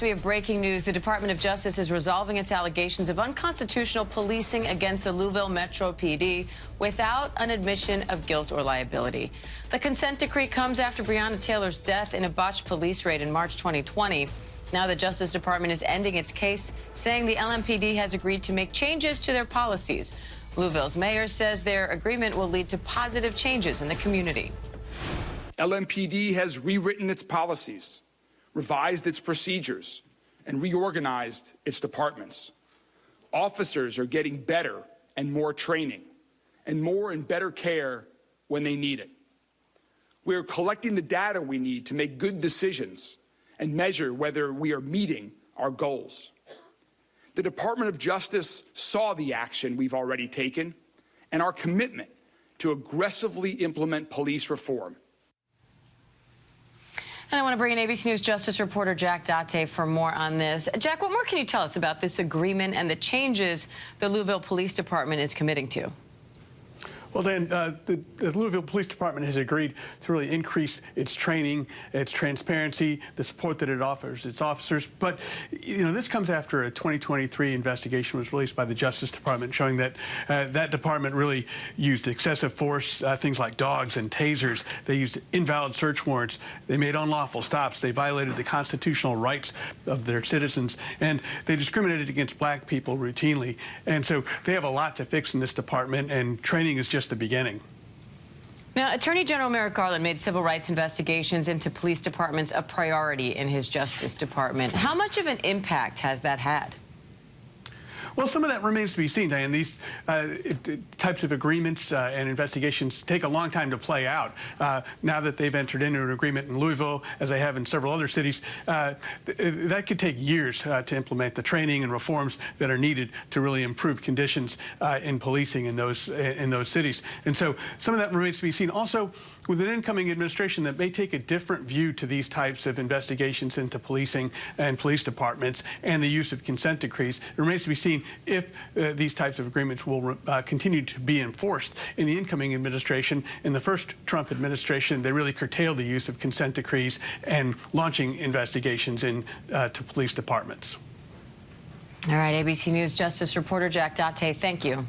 We have breaking news. The Department of Justice is resolving its allegations of unconstitutional policing against the Louisville Metro PD without an admission of guilt or liability. The consent decree comes after Breonna Taylor's death in a botched police raid in March 2020. Now the Justice Department is ending its case, saying the LMPD has agreed to make changes to their policies. Louisville's mayor says their agreement will lead to positive changes in the community. LMPD has rewritten its policies, revised its procedures, and reorganized its departments. Officers are getting better and more training, and more and better care when they need it. We are collecting the data we need to make good decisions and measure whether we are meeting our goals. The Department of Justice saw the action we've already taken and our commitment to aggressively implement police reform. And I want to bring in ABC News Justice reporter Jack Date for more on this. Jack, what more can you tell us about this agreement and the changes the Louisville Police Department is committing to? Well, Dan, the Louisville Police Department has agreed to really increase its training, its transparency, the support that it offers its officers. But, you know, this comes after a 2023 investigation was released by the Justice Department showing that that department really used excessive force, things like dogs and tasers. They used invalid search warrants. They made unlawful stops. They violated the constitutional rights of their citizens. And they discriminated against black people routinely. And so they have a lot to fix in this department, and training is just the beginning. Now, Attorney General Merrick Garland made civil rights investigations into police departments a priority in his Justice Department. How much of an impact has that had? Well, some of that remains to be seen, Diane. These types of agreements and investigations take a long time to play out. Now that they've entered into an agreement in Louisville, as they have in several other cities, that could take years to implement the training and reforms that are needed to really improve conditions in policing in those cities. And so some of that remains to be seen. Also, with an incoming administration that may take a different view to these types of investigations into policing and police departments and the use of consent decrees, it remains to be seen if these types of agreements will continue to be enforced. In the incoming administration, in the first Trump administration, they really curtailed the use of consent decrees and launching investigations into police departments. All right, ABC News Justice reporter Jack Date, thank you.